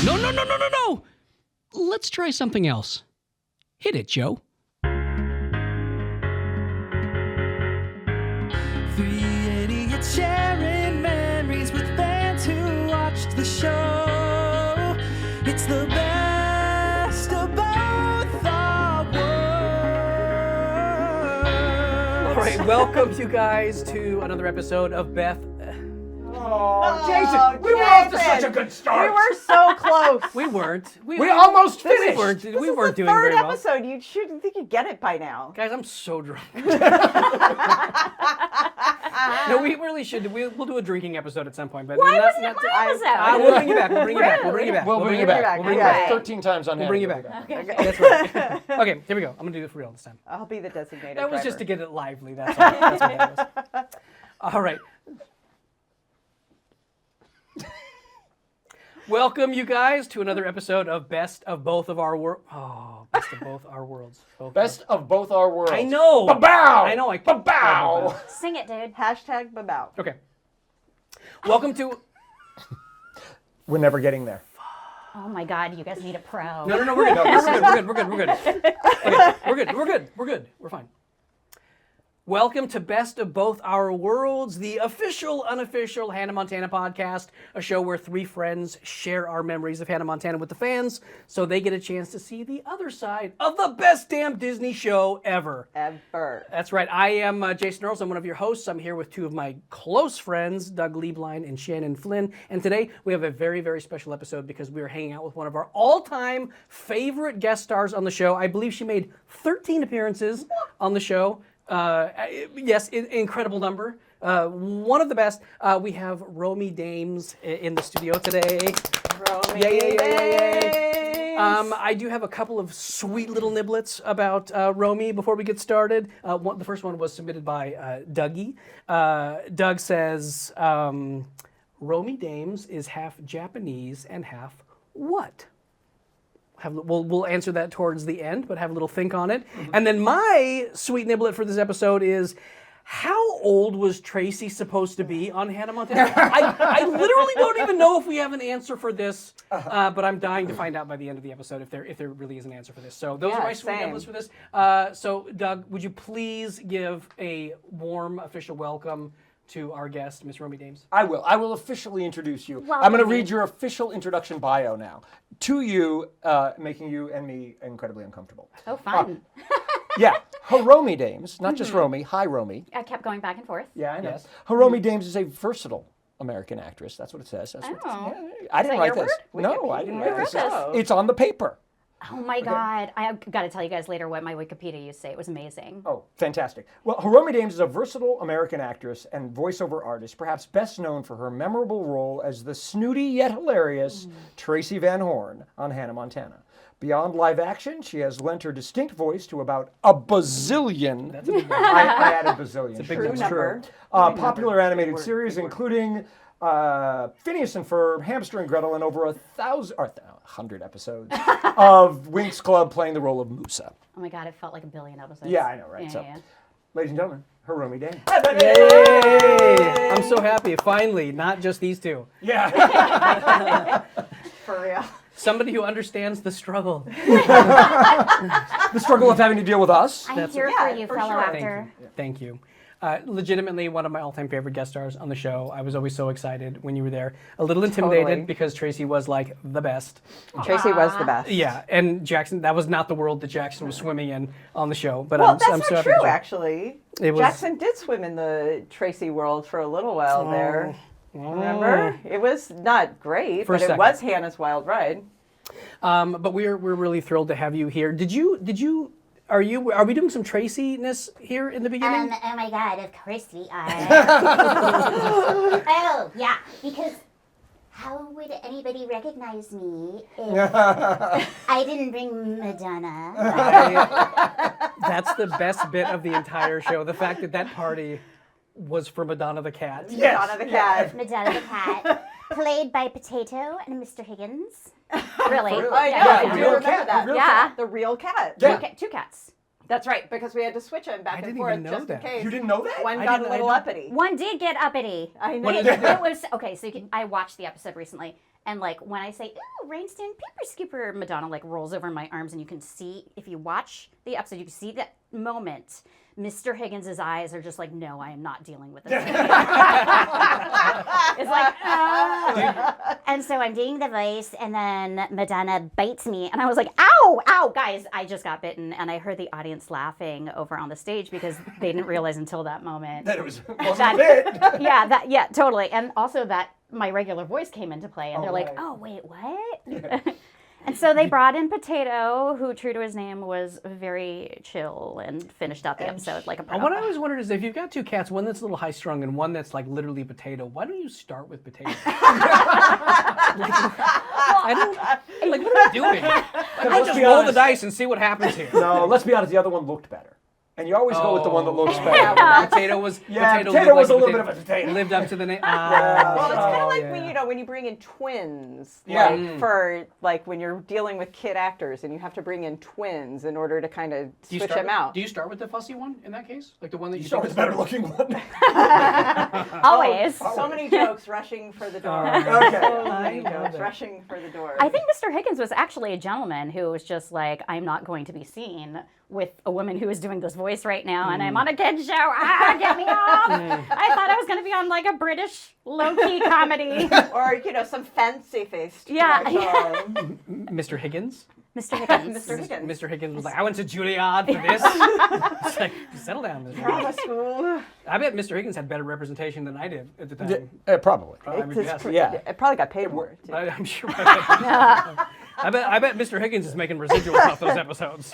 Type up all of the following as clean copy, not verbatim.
No. Let's try something else. Hit it, Joe. Three idiots sharing memories with fans who watched the show. It's the best of both our worlds. All right, welcome you guys to another episode of Beth. Oh, Jason, we were off to such a good start. We were so close. We weren't. We almost We finished. weren't This doing is the very third well. episode. You should think you'd get it by now. Guys, I'm so drunk. No, we really should. We'll do a drinking episode at some point. But Why not, wasn't it not my episode? We'll bring you back. We'll bring you back. We'll bring you back. We'll bring you back. We'll bring you back 13 times on We'll bring you back. Okay. That's right. Okay, here we go. I'm going to do it for real this time. I'll be the designated That was just driver. to get it lively. That's all. That's what that was. All right. Welcome, you guys, to another episode of Best of Both of Our Worlds. Oh, Best of Both Our Worlds. Best of both our worlds. I know. Ba-bow! I know. Ba-bow! Sing it, dude. Hashtag Babao. Okay. Welcome to. We're never getting there. Oh my God, you guys need a pro. No, we're good. We're good. Okay, we're good. We're fine. Welcome to Best of Both Our Worlds, the official, unofficial Hannah Montana podcast, a show where three friends share our memories of Hannah Montana with the fans so they get a chance to see the other side of the best damn Disney show ever. Ever. That's right. I am Jason Earles. I'm one of your hosts. I'm here with two of my close friends, Doug Lieblein and Shannon Flynn. And today we have a very, very special episode because we are hanging out with one of our all-time favorite guest stars on the show. I believe she made 13 appearances on the show. Yes, incredible number. One of the best. We have Hiromi Dames in the studio today. Romi Yay. Dames. I do have a couple of sweet little niblets about Romi before we get started. The first one was submitted by Dougie. Doug says, Hiromi Dames is half Japanese and half what? We'll answer that towards the end, but have a little think on it. And then my sweet niblet for this episode is, how old was Tracy supposed to be on Hannah Montana? I literally don't even know if we have an answer for this, but I'm dying to find out by the end of the episode if there really is an answer for this. So those are my sweet same. niblets for this. So Doug, would you please give a warm official welcome to our guest, Miss Hiromi Dames? I will. I will officially introduce you. Well, I'm going to maybe. read your official introduction bio now. To you, making you and me incredibly uncomfortable. Oh, fun. Yeah. Hiromi Dames, not just Romi. Hi, Romi. I kept going back and forth. Yeah, I know. Yes. Hiromi Dames is a versatile American actress. That's what it says. That's what Oh. I didn't that write your this. word? No, I didn't write Who this. wrote this? It's on the paper. Oh my God. I've got to tell you guys later what my Wikipedia used to say. It was amazing. Oh, fantastic. Well, Hiromi Dames is a versatile American actress and voiceover artist, perhaps best known for her memorable role as the snooty yet hilarious Tracy Van Horn on Hannah Montana. Beyond live action, she has lent her distinct voice to about a bazillion. That's a big number. I added bazillion. It's a big True number. number. Popular animated Big word, series, big word. including Phineas and Ferb, Hamster and Gretel, and over 100 episodes of Winx Club playing the role of Musa. Oh my God, it felt like a billion episodes. Yeah, I know, right? Yeah, So, yeah. ladies and gentlemen, Hiromi Dames. Yay! I'm so happy. Finally, not just these two. Yeah. For real. Somebody who understands the struggle. The struggle of having to deal with us. I'm That's here yeah, for you, for fellow sure. actor. Thank you. Legitimately one of my all-time favorite guest stars on the show. I was always so excited when you were there. A little intimidated Totally. because Tracy was like the best. Tracy was the best. Yeah, and Jackson, that was not the world that Jackson was swimming in on the show. But Well, I'm that's so not happy true, that- actually. It was- Jackson did swim in the Tracy world for a little while there. Remember? It was not great, For a but it second. was Hannah's Wild Ride. But we're really thrilled to have you here. Are we doing some Tracy-ness here in the beginning? Oh my God, of course we are. Oh, yeah, because how would anybody recognize me if I didn't bring Madonna? That's the best bit of the entire show. The fact that party was for Madonna the cat. Yes. Madonna the cat. Madonna the cat, played by Potato and Mr. Higgins. Really? Really? I know, Yeah, I the do real remember cat, the that. real Yeah. The real cat. Yeah. Two cats. That's right, because we had to switch them back I and didn't forth even know just in that. case. You didn't know that? One I got didn't- a little I uppity. One did get uppity. I know. What is it? It was okay. So I watched the episode recently, and like when I say "ooh, Rainston Paper Scooper," Madonna like rolls over my arms, and you can see if you watch the episode, you can see that moment. Mr. Higgins' eyes are just like, no, I am not dealing with this. It's like, oh. And so I'm doing the voice, and then Madonna bites me, and I was like, ow, ow, guys, I just got bitten, and I heard the audience laughing over on the stage because they didn't realize until that moment. That it wasn't a bit. Yeah, totally. And also that my regular voice came into play, and they're like, right. oh, wait, what? And so they brought in Potato, who, true to his name, was very chill and finished out the episode like a pro. What I always wondered is if you've got two cats, one that's a little high-strung and one that's like literally Potato, why don't you start with Potato? What are you doing? I just be roll the honest. dice and see what happens here. No, let's be honest, the other one looked better. And you always go with the one that looks better. Yeah, Potato was. Yeah, Potato Potato lived was like a little bit of a potato. Lived up to the name. Well, it's kind of like yeah. when you bring in twins, Yeah. like for like when you're dealing with kid actors and you have to bring in twins in order to kind of switch them out. Do you start with the fussy one in that case? Like the one that you Start think with is the better looking one. Always. So many jokes rushing for the door. Okay. So many I love jokes it. rushing for the door. I think Mr. Higgins was actually a gentleman who was just like, I'm not going to be seen with a woman who is doing this voice right now, and I'm on a kid's show. Get me off! I thought I was going to be on like a British low-key comedy. or some fancy-faced. Yeah. Mr. Higgins? Mr. Higgins. Mr. Higgins. Mr. Higgins was like, I went to Juilliard for this. It's like, settle down, Mr. Higgins. Drama school. I bet Mr. Higgins had better representation than I did at the time. Probably. I would guess. Yeah. It probably got paid more. Too. I'm sure. I bet Mr. Higgins is making residuals off those episodes.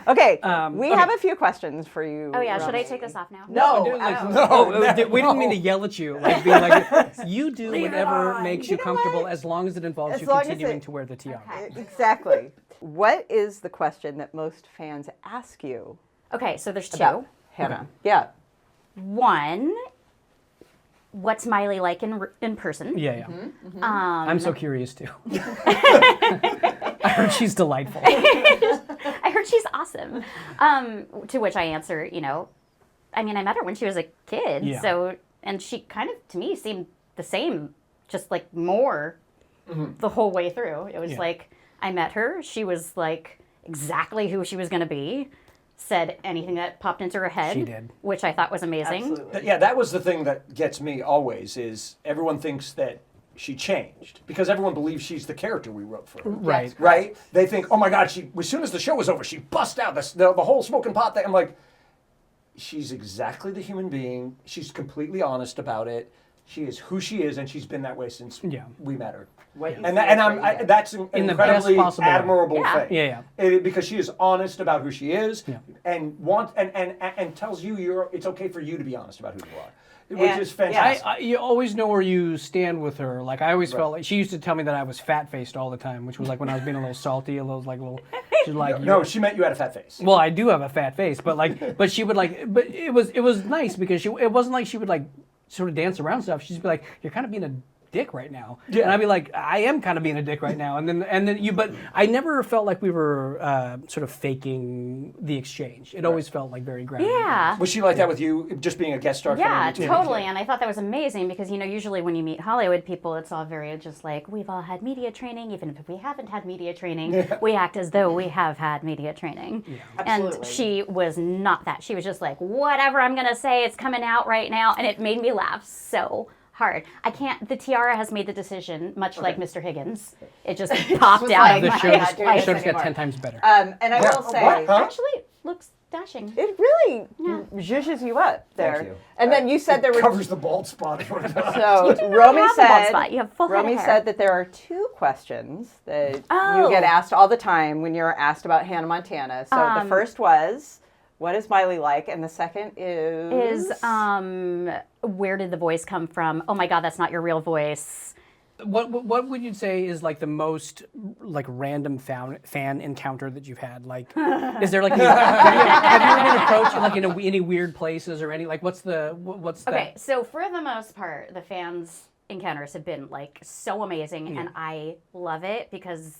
Okay, we okay. have a few questions for you. Oh yeah, should I Romi. take this off now? No, Dude, like, absolutely. we didn't mean to yell at you. Like being like, you do Leave it whatever on. makes You you know comfortable what? as long as it involves As you long as continuing it- to wear the tiara. Okay. Exactly. What is the question that most fans ask you Okay, so there's two. about Hannah? Yeah. One, what's Miley like in person? Yeah. Mm-hmm. I'm so curious too. I heard she's delightful. I heard she's awesome. To which I answer, I met her when she was a kid, Yeah. so, and she kind of, to me, seemed the same, just like more the whole way through. It was Yeah. like, I met her, she was like exactly who she was going to be, said anything that popped into her head. She did. Which I thought was amazing. Absolutely. Yeah, that was the thing that gets me always is everyone thinks that she changed because everyone believes she's the character we wrote for her. Right. Right? They think, oh my God, as soon as the show was over, she bust out the whole smoking pot thing. I'm like, she's exactly the human being. She's completely honest about it. She is who she is, and she's been that way since we met her. What you And see is what you get. that's an In the incredibly best possible way. admirable Yeah. thing. Yeah. Because she is honest about who she is, Yeah. and tells you it's okay for you to be honest about who you are, which And- is fantastic. You always know where you stand with her. Like I always felt like she used to tell me that I was fat-faced all the time, which was like when I was being a little salty, she's like, No, she meant you had a fat face. well, I do have a fat face, but she would but it was nice because it wasn't like she would like sort of dance around stuff. She'd be like, you're kind of being a dick right now. Yeah. And I'd be like, I am kind of being a dick right now. But I never felt like we were sort of faking the exchange. It always felt like very grounded. Yeah. Was she like that with you, just being a guest star? Yeah, for totally. And I thought that was amazing because, usually when you meet Hollywood people, it's all very just like, we've all had media training. Even if we haven't had media training, we act as though we have had media training. And Absolutely. she was not that. She was just like, whatever I'm going to say, it's coming out right now. And it made me laugh so hard. The tiara has made the decision, much like Mr. Higgins. It just popped was out like, of The my show Yeah, just, do the this show just got anymore. 10 times better. And I will say, What? Huh? Actually, looks dashing. it really zhuzhes you up there. you. And then you said there were covers the bald spot. So You Romi have a bald said, spot. You have full head of Romi hair. said that there are two questions that Oh. you get asked all the time when you're asked about Hannah Montana. So the first was, what is Miley like? And the second is where did the voice come from? Oh my God, that's not your real voice. What would you say is like the most like random fan encounter that you've had? Like, is there like have you ever been approached like in any weird places or any like what's Okay, so for the most part, the fans encounters have been like so amazing, and I love it because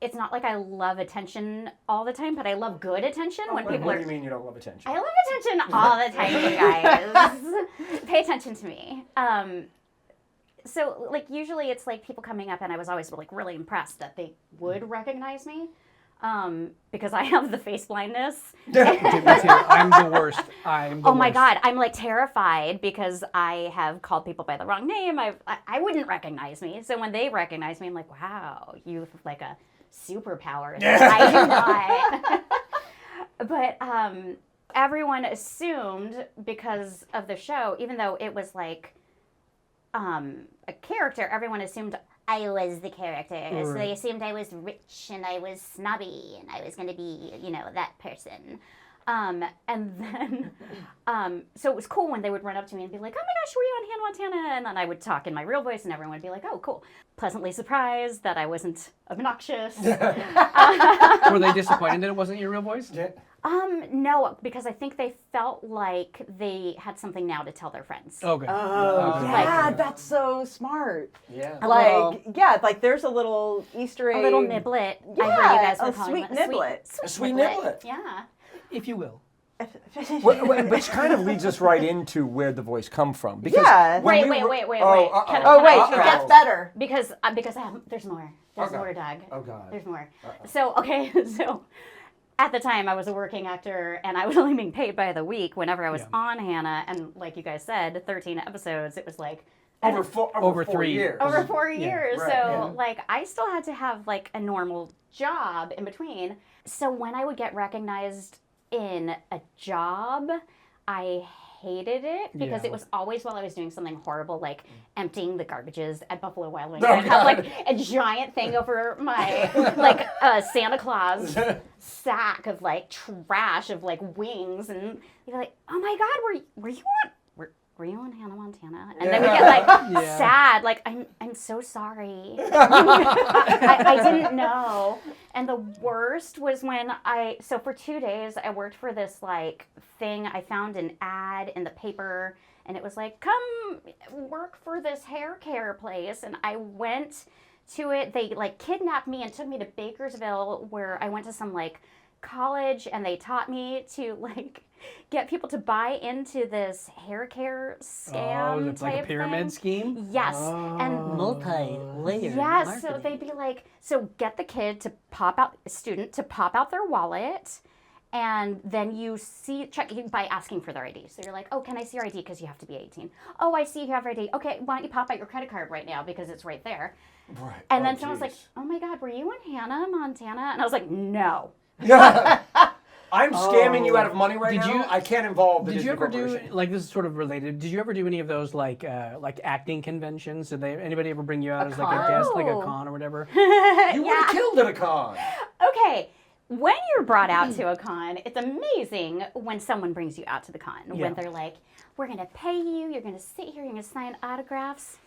it's not like I love attention all the time, but I love good attention when people What are. do you mean you don't love attention? I love attention all the time, you guys. Pay attention to me. So, like, usually it's like people coming up, and I was always like really impressed that they would recognize me, because I have the face blindness. Dude, me too. I'm the worst. Oh my God, I'm like terrified because I have called people by the wrong name. I wouldn't recognize me. So when they recognize me, I'm like, wow, you have like a superpower. I do not. But everyone assumed because of the show, even though it was like a character, everyone assumed I was the character. Right. So they assumed I was rich and I was snobby and I was going to be, that person. And then, so it was cool when they would run up to me and be like, oh my gosh, were you on Hannah Montana? And then I would talk in my real voice and everyone would be like, oh, cool. Pleasantly surprised that I wasn't obnoxious. Were they disappointed that it wasn't your real voice? Yeah. No, because I think they felt like they had something now to tell their friends. Okay. Oh, yeah, that's so smart. Yeah. Like there's a little Easter egg. A little niblet. Yeah, I heard you guys were a calling sweet it. niblet. A sweet niblet. Yeah. If you will. Which kind of leads us right into where the voice come from. Because Yeah. when Wait. we Can were- I- Can It I- gets better. Because I have, there's more. There's Okay. more, Doug. Oh, God. There's more. So at the time I was a working actor and I was only being paid by the week whenever I was on Hannah, and like you guys said, 13 episodes, it was like Over 4 3 years. over 4 years. right, So yeah. like I still had to have like a normal job in between. So when I would get recognized in a job, I hated it because Yeah. it was always while I was doing something horrible, like emptying the garbages at Buffalo Wild Wings. Oh, I'd have God. like a giant thing over my like Santa Claus sack of like trash of like wings, and you're like, oh my God, were you on Hannah Montana? And then we get like Yeah. sad, like I'm so sorry. I didn't know. And the worst was when so for 2 days I worked for this like thing. I found an ad in the paper and it was like, come work for this hair care place. And I went to it. They like kidnapped me and took me to Bakersville, where I went to some like college, and they taught me to like get people to buy into this hair care scam it's like a type pyramid thing. scheme? Yes. And Multi-layered yes, so marketing. they'd be like, so get the kid to pop out their wallet, and then you check by asking for their ID. So you're like, oh, can I see your ID? Because you have to be 18. Oh, I see you have your ID. Okay, why don't you pop out your credit card right now because it's right there. Right. And then someone was like, oh my God, were you on Hannah Montana? And I was like, no. I'm scamming you out of money right Did now. you- I can't involve the Did Disney you ever do, Corporation. like, this is sort of related, did you ever do any of those, like acting conventions? Did anybody ever bring you out as, like, a guest, like a con? con or whatever? You would have killed at a con. Okay, when you're brought out to a con, it's amazing when someone brings you out to the con. Yeah. When they're like, we're going to pay you, you're going to sit here, you're going to sign autographs.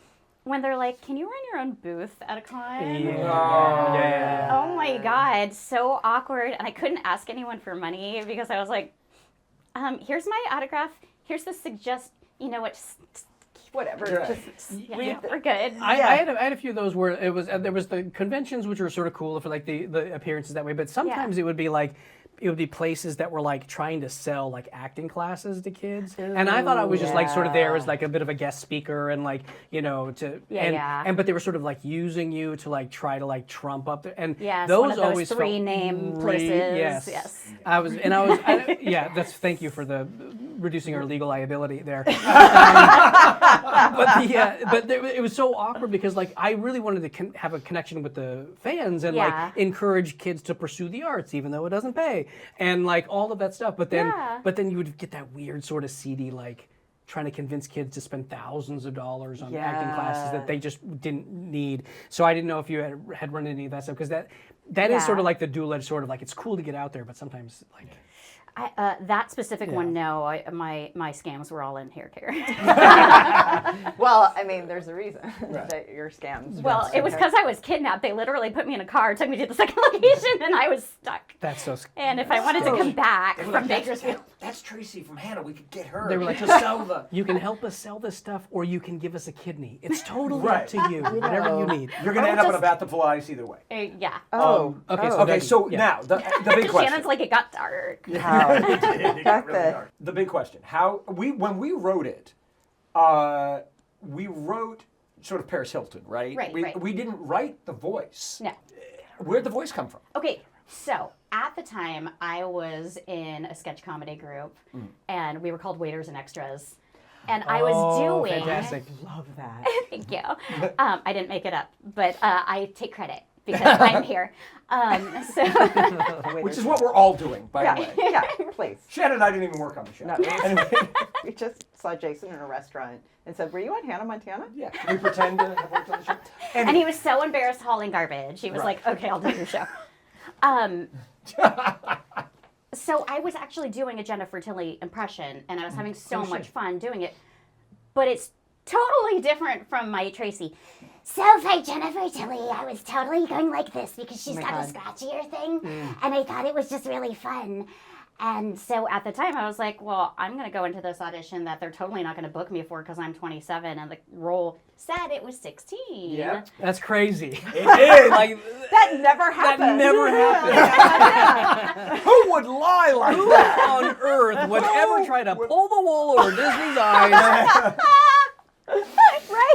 When they're like, can you run your own booth at a con? Yeah. Oh my God, so awkward. And I couldn't ask anyone for money because I was like, here's my autograph. Here's the whatever. Right. We're good. I had a few of those where there was the conventions, which were sort of cool for like the appearances that way, but sometimes it would be places that were like trying to sell like acting classes to kids, and I thought I was just like sort of there as like a bit of a guest speaker and like but they were sort of like using you to like try to like trump up there, and Yes, those one of those always three felt name really- places. Yes, thank you for the reducing our legal liability there. It was so awkward because like I really wanted to have a connection with the fans and like encourage kids to pursue the arts even though it doesn't pay and like all of that stuff. But then you would get that weird sort of seedy like trying to convince kids to spend thousands of dollars on acting classes that they just didn't need. So I didn't know if you had run into any of that stuff because that is sort of like the dual-edged sword of like it's cool to get out there, but sometimes like. That specific one, no. My scams were all in hair care. Well, I mean, there's a reason that your scams. Well, it was because I was kidnapped. They literally put me in a car, took me to the second location, and I was stuck. That's so scary. And if I wanted to come back from Bakersfield, That's Tracy from Hannah. We could get her. They were like, to sell the. you can help us sell this stuff, or you can give us a kidney. It's totally Right. up to you. Whatever you need. You're gonna end up in a bathtub full of ice either way. yeah. Okay, so Okay, Dougie, so yeah. now the big question. Shannon's like, it got dark. It got really the- dark. The big question: when we wrote it, we wrote sort of Paris Hilton, right? Right. We didn't write the voice. No. Where'd the voice come from? Okay, so at the time, I was in a sketch comedy group, and we were called Waiters and Extras. And I was doing... Fantastic. Love that. Thank you. I didn't make it up, but I take credit because I'm here. Which is what we're all doing, by the way. Yeah, please. Shannon and I didn't even work on the show. No. Anyway, We just saw Jason in a restaurant and said, "Were you on Hannah Montana?" yeah. Can we pretend to have worked on the show? And he was so embarrassed hauling garbage. He was like, okay, I'll do your show. So I was actually doing a Jennifer Tilly impression, and I was having so much fun doing it. But it's totally different from my Tracy. So for Jennifer Tilly, I was totally going like this because she's got a scratchier thing, and I thought it was just really fun. And so at the time, I was like, well, I'm going to go into this audition that they're totally not going to book me for because I'm 27, and the role said it was 16. Yeah. That's crazy. It is. Like, That never happened. that never happened. Who would lie like Who that? on earth would ever try to pull the wool over Disney's eyes? Right?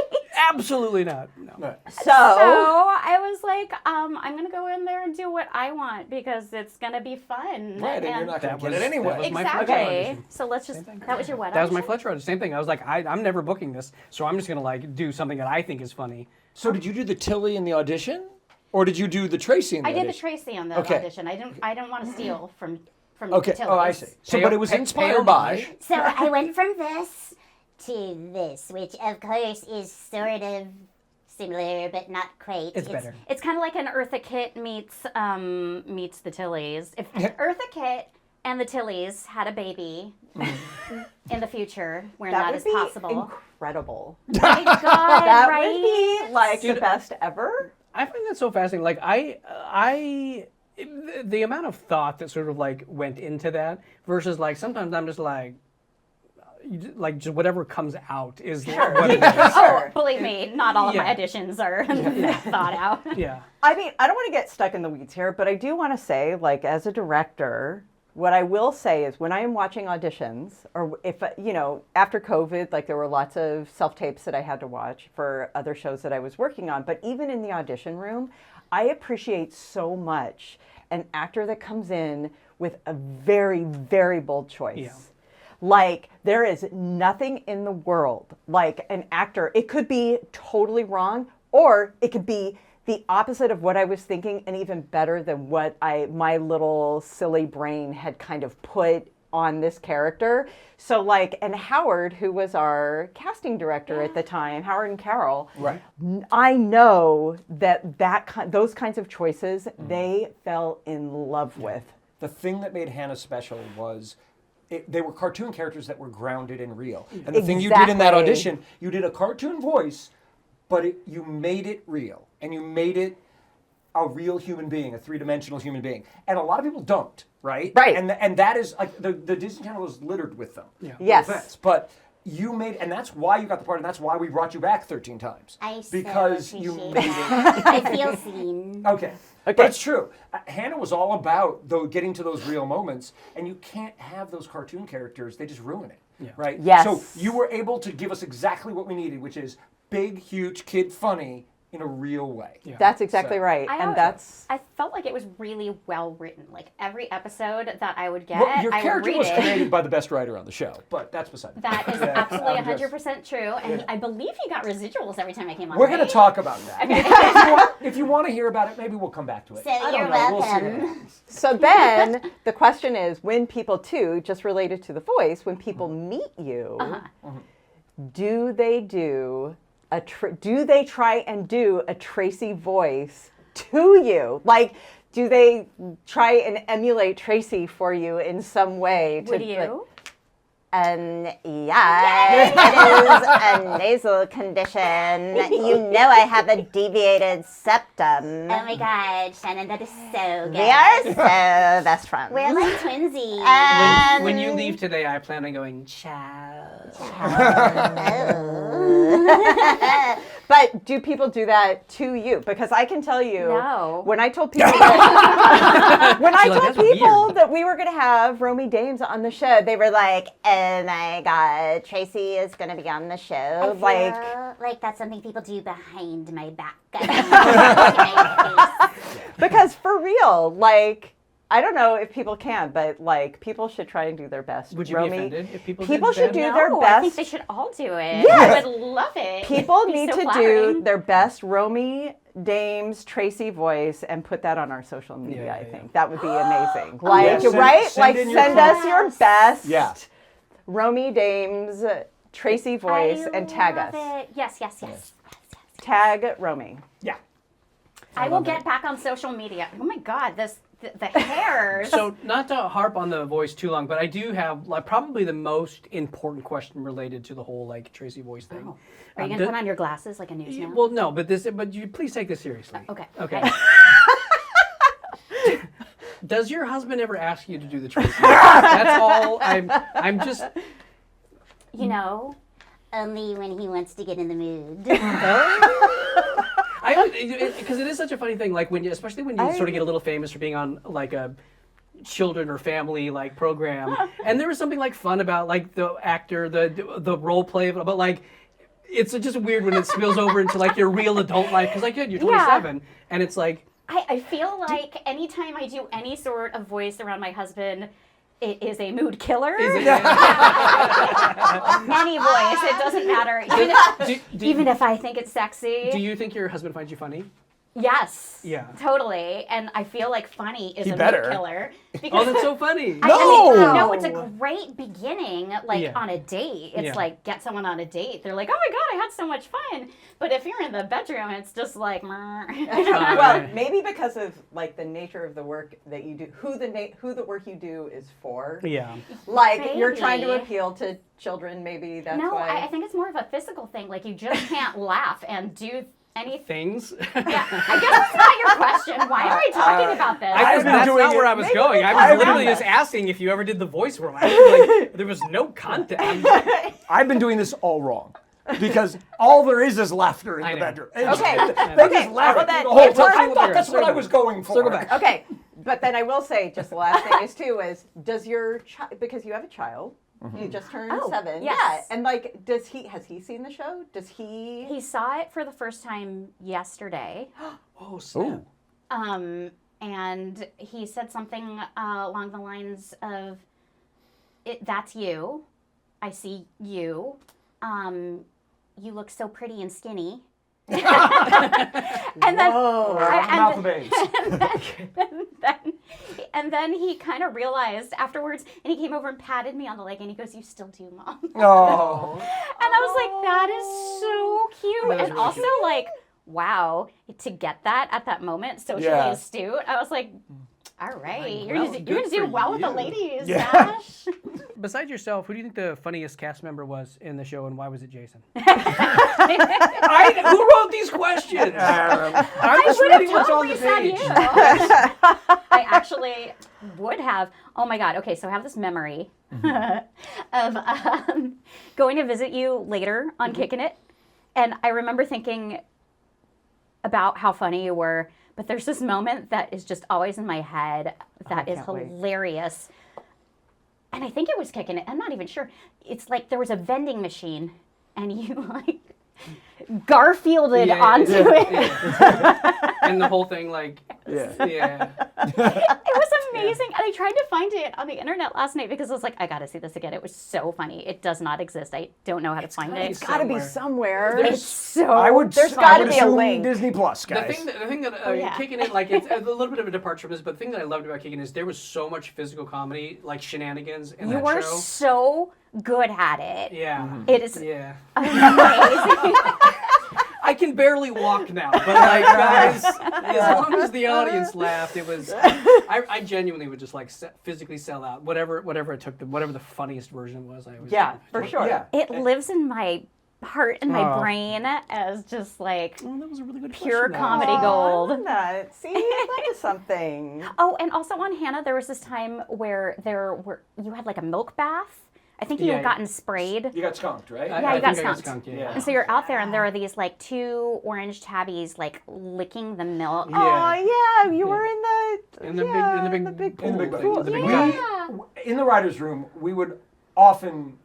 Absolutely not. No. So I was like, I'm going to go in there and do what I want because it's going to be fun. Right, and you're not going to get it anyway. that was my Fletcher Exactly. audition. So let's just, that was your what? That was my audition? Fletcher audition. Same thing. I was like, I'm never booking this, so I'm just going to like do something that I think is funny. So did you do the Tilly in the audition? Or did you do the Tracy in the I audition? did the Tracy on the Okay. audition. I didn't want to steal from Okay, Tilly's. oh, I see. So, but it was Pay inspired by... homage. So I went from this to this, which of course is sort of similar, but not quite. It's better. It's kind of like an Eartha Kitt meets the Tillys. If Eartha Kitt and the Tillys had a baby in the future, where That that would is be possible. incredible. Oh my God, That right? would be like the best ever. I find that so fascinating. Like the amount of thought that sort of like went into that versus like sometimes I'm just like just whatever comes out is what it is. Oh, believe me, not all of my Yeah. auditions are thought out. Yeah. I mean, I don't want to get stuck in the weeds here, but I do want to say, like, as a director, what I will say is when I am watching auditions, or if, after COVID, like there were lots of self-tapes that I had to watch for other shows that I was working on, but even in the audition room, I appreciate so much an actor that comes in with a very, very bold choice. Yeah. Like, there is nothing in the world like an actor. It could be totally wrong, or it could be the opposite of what I was thinking and even better than what my little silly brain had kind of put on this character. So like, and Howard, who was our casting director at the time, Howard and Carol, Right. I know those kinds of choices, they fell in love with. The thing that made Hannah special was they were cartoon characters that were grounded and real. And the thing you did in that Exactly. audition, you did a cartoon voice, but you made it real. And you made it a real human being, a three-dimensional human being. And a lot of people don't, right? Right. And that is, like, the Disney Channel is littered with them. Yeah. No Yes. offense. But you made, and that's why you got the part, and that's why we brought you back 13 times. I so because you appreciate made it. that. I feel seen. Okay. But it's true. Hannah was all about getting to those real moments, and you can't have those cartoon characters. They just ruin it, right? Yes. So you were able to give us exactly what we needed, which is big, huge, kid funny in a real way. Yeah. That's exactly So- right. And that's... I felt like it was really well written. Like every episode that I would get, Well, your I would character read was it. created by the best writer on the show, but that's beside the That point. is absolutely I'm just- 100% true. And I believe he got residuals every time I came on. We're going right? to talk about that. If you want to hear about it, maybe we'll come back to it. So I don't you're know. We'll see what welcome. happens. So then the question is, when people too, just related to the voice, when people meet you, do they try and do a Tracy voice to you? Like, do they try and emulate Tracy for you in some way? Would you? Yeah, it is a nasal condition. You know I have a deviated septum. Oh my God, Shannon, that is so good. We are so best friends. We're like twinsies. When you leave today, I plan on going, ciao. But do people do that to you? Because I can tell you, No. when I told people that, "That's weird." that we were going to have Romi Dames on the show, they were like, Oh my God, Tracy is going to be on the show. I feel Like, that's something people do behind my back. because for real, like, I don't know if people can, but like people should try and do their best. Would you Romi, be offended if people should did do that? their No, best. I think they should all do it. Yes. I would love it. People It'd be need so to do flattering. their best Romi Dames Tracy voice and put that on our social media. Yeah, I yeah. think that would be amazing. Like, Yeah, send- right? send Like, in your send us your comments. best Yeah. Romi Dames Tracy voice I and tag love us. it. Yes. Tag Romi. Yeah. I will get back on social media. Oh my God, the hairs. So, not to harp on the voice too long, but I do have like probably the most important question related to the whole like Tracy voice thing. Oh. Are you gonna put on your glasses like a newsman? Well, no, but you please take this seriously. Okay. Okay. Does your husband ever ask you to do the Tracy? That's all. I'm just. You know, only when he wants to get in the mood. Because it is such a funny thing, like especially when you sort of get a little famous for being on like a children or family like program, and there was something like fun about like the actor, the role play, but like it's just weird when it spills over into like your real adult life because like you're 27 and it's like. I feel like anytime I do any sort of voice around my husband, it is a mood killer. Is it, Any voice, it doesn't matter. Even if I think it's sexy. do you think your husband finds you funny? Yes. Yeah. Totally. And I feel like funny is He a better. mood killer. Because Oh, that's so funny. I No! mean, no, it's a great beginning, like Yeah. on a date. It's Yeah. like get someone on a date. They're like, oh my God, I had so much fun. But if you're in the bedroom, it's just like, Well, maybe because of like the nature of the work that you do, who the work you do is for. Yeah. Like you're trying to Maybe. appeal to children. Maybe that's no, why. I think it's more of a physical thing. Like you just can't laugh and do anything. Things. Yeah, I guess that's not your question. Why are we talking about this? I've been That's doing not it- where I was maybe going. I because was literally of just this. asking if you ever did the voice role. I was like, there was no content. I've been doing this all wrong. Because all there is laughter in I the know. bedroom. Okay. They Okay. just laugh Well, at me then, the whole if we're- time. I thought that's what I was going for. Circle back. Okay, but then I will say, just the last thing is too, is does your child, because you have a child, you just turned 7. yes. Yeah, and like, has he seen the show? Does he? He saw it for the first time yesterday. Oh, snap. And he said something along the lines of, "That's you. I see you. You look so pretty and skinny." and then, Mouth of babes. and then he kind of realized afterwards, and he came over and patted me on the leg, and he goes, "You still do, Mom." Oh. And I was like, that is so cute. That is And really also, cute. like, wow, to get that at that moment, socially Yeah. astute, I was like, all right, you're well, going good to do for well with the you. ladies, Yeah. Dash. Besides yourself, who do you think the funniest cast member was in the show, and why was it Jason? Who wrote these questions? I'm just would have reading what's on totally the said page. you. I actually would have. Oh my God. Okay, so I have this memory of going to visit you later on Kickin' It. And I remember thinking about how funny you were, but there's this moment that is just always in my head that is can't wait. hilarious. And I think it was Kickin' It. I'm not even sure. It's like there was a vending machine and you like Garfielded onto it. Yeah. And the whole thing, like, Yeah. yeah. It was amazing. And I tried to find it on the internet last night because I was like, I gotta see this again. It was so funny. It does not exist. I don't know how to find it. It's Gotta be somewhere. It's so. There's gotta be a assume link. Disney Plus, The guys. thing that yeah. Kicking It, like, it's a little bit of a departure from this, but the thing that I loved about Kicking It is there was so much physical comedy, like shenanigans in You that were show. so good at it. Yeah. It is Yeah. amazing. I can barely walk now, but like guys, as long as the audience laughed, it was. I genuinely would just like physically sell out whatever it took, whatever the funniest version was. I was. Yeah, for sure. Yeah. It lives in my heart and my brain as just like That was a really good pure question, though. comedy gold. That. See, that is something. Oh, and also on Hannah, there was this time where you had like a milk bath. I think you had gotten sprayed. You got skunked, right? Yeah, you got skunked. Yeah. And so you're out there, and there are these like 2 orange tabbies like licking the milk. Oh yeah, you were in the In the big pool. In the big thing, pool. the big Yeah. tub. In the writer's room, we would often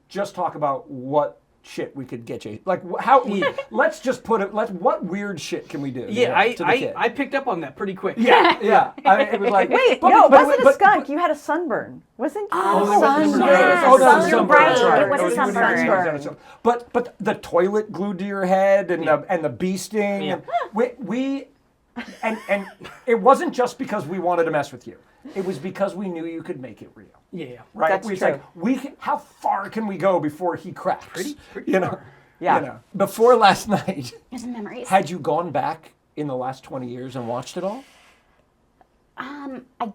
just talk about what shit we could get you. Like how let's just put it. What weird shit can we do? Yeah, to the kid? I picked up on that pretty quick. Yeah. It was like Wait, but- no, it but- wasn't but- a skunk. You had a sunburn, wasn't you? Oh, it was a sunburn. Yes. Oh, no, it was a You're sunburn. right, That's right. it was a You wouldn't have sunburn. used that as a- But the toilet glued to your head and the bee sting. Yeah. And we and it wasn't just because we wanted to mess with you. It was because we knew you could make it real. Yeah. Right? That's It's true. like how far can we go before he cracks? Pretty you know. far. Yeah. You know. Before last night, There's memories. had you gone back in the last 20 years and watched it all? I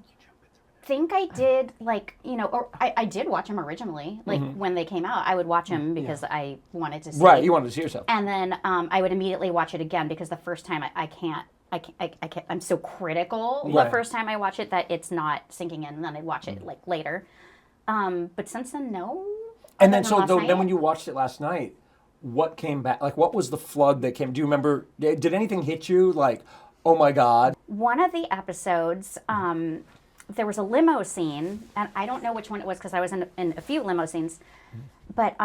think I did, like, or I did watch them originally, like when they came out. I would watch them because I wanted to see. Right, you wanted to see yourself. And then I would immediately watch it again because the first time I can't. I'm so critical the Right. first time I watch it that it's not sinking in, and then I watch it like later. But since then, no. And then Other than last then when night. you watched it last night, what came back? Like, what was the flood that came? Do you remember? Did anything hit you? Like, oh my God. One of the episodes, there was a limo scene, and I don't know which one it was because I was in a few limo scenes, but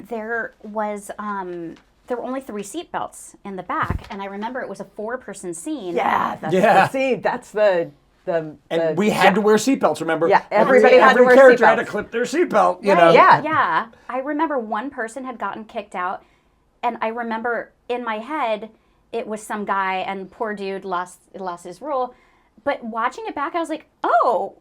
there were only 3 seatbelts in the back, and I remember it was a 4-person scene. Yeah, that's Yeah. the scene. That's the And we had to wear seatbelts. Remember? Yeah, everybody had to every wear character had to seatbelts. clip their seatbelt. You Right, know? Yeah. Yeah. I remember one person had gotten kicked out, and I remember in my head it was some guy, and poor dude lost his role. But watching it back, I was like, oh,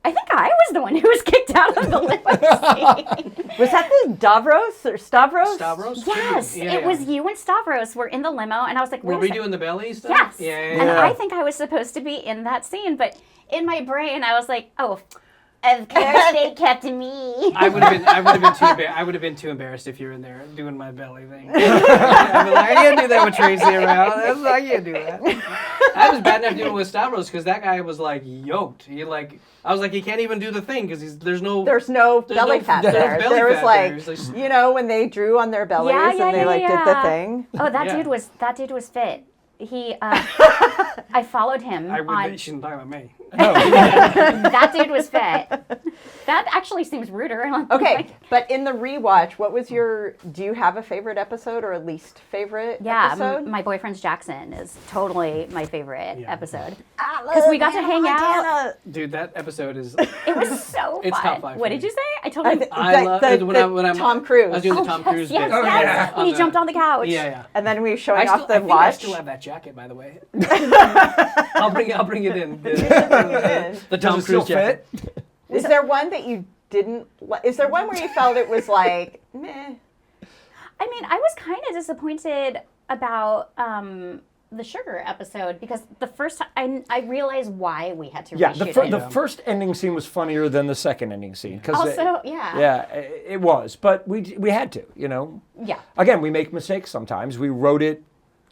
I think I was the one who was kicked out of the limo scene. Was that the Davros or Stavros? Stavros? Yes, Yeah, it yeah. was you and Stavros were in the limo, and I was like, Were wait a we second. doing the belly stuff? Yes. Yeah. And I think I was supposed to be in that scene, but in my brain, I was like, oh, Of course they kept me. I would have been too embarrassed if you were in there doing my belly thing. I'd be like, I can't do that with Tracy around. I can't do that. I was bad enough doing it with Stavros because that guy was like yoked. I was like, he can't even do the thing because there's no belly fat there's no there. belly There was fat like, there. It's like- you know, when they drew on their bellies yeah, and they like did the thing. Oh, that Yeah. dude was fit. He, I followed him You shouldn't talk about me. that dude was fit. That actually seems ruder. Okay, but in the rewatch, what was do you have a favorite episode or a least favorite Yeah, episode? my boyfriend's Jackson is totally my favorite episode. Because Because we got to hang out. Dude, that episode is. It was so It's fun. top 5 What for did me. you say? I told him. I love when I'm Tom Cruise. I was doing the Tom Cruise yes, bit. yes, yes. When he jumped on the couch. Yeah. And then we were showing I off the think watch. I still have that jacket, by the way. I'll bring it in. The Tom Does it still Cruise jacket. fit? Is there one that you didn't? Is there one where you felt it was like, meh? I mean, I was kind of disappointed about the sugar episode because the first time I realized why we had to Yeah, reshoot the first ending scene was funnier than the second ending scene. Also, yeah. Yeah, it was. But we had to, you know. Yeah. Again, we make mistakes sometimes. We wrote it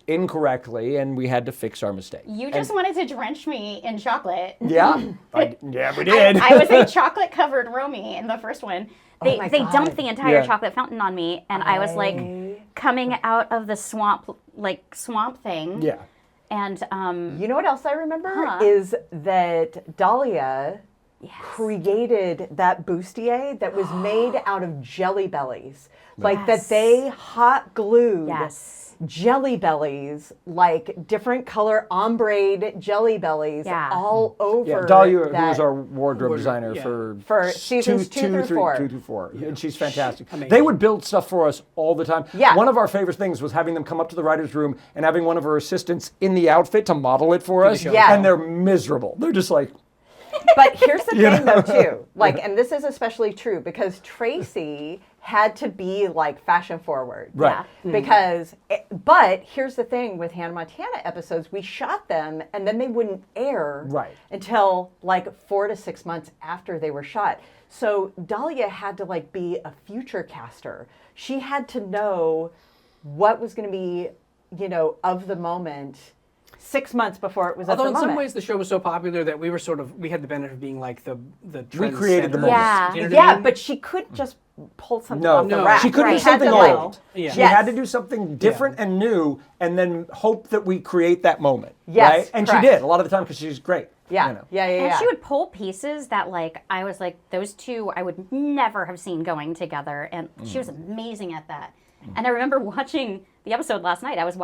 incorrectly, and we had to fix our mistake. You just wanted to drench me in chocolate. Yeah, yeah, we did. I was a chocolate-covered Romi in the first one. They my they God. dumped the entire Yeah. chocolate fountain on me, and I was like coming out of the swamp thing. Yeah. And You know what else I remember Huh. is that Dahlia created that bustier that was made out of Jelly Bellies. Like that Yes. they hot glued yes, Jelly Bellies, like different color ombre Jelly Bellies Yeah. all over. Yeah, Dahlia, who that- was our wardrobe designer yeah. for seasons 2 through 4. 2 through 4. And she's fantastic. Amazing. They would build stuff for us all the time. Yeah. One of our favorite things was having them come up to the writer's room and having one of her assistants in the outfit to model it for us. show. Yeah. And they're miserable. They're just like, But here's the thing, though, too. Like, and this is especially true because Tracy had to be like fashion forward. Right. Yeah. Because, but here's the thing with Hannah Montana episodes, we shot them and then they wouldn't air until like 4 to 6 months after they were shot. So Dahlia had to like be a future caster. She had to know what was going to be, you know, of the moment 6 months before it was Although of the in moment. some ways the show was so popular that we had the benefit of being like the We created the trendsetter. moment. Yeah. Do you know what I mean? But she couldn't just pull something No, off the no. rack. She couldn't do Right. something Had to, like- old. Yeah. She Yes. had to do something different and new, and then hope that we create that moment. Yes, right? And correct. she did a lot of the time because she's great. Yeah. You know. Yeah. And she would pull pieces that, like, I was like, those two I would never have seen going together. And she was amazing at that. And I remember watching the episode last night. I was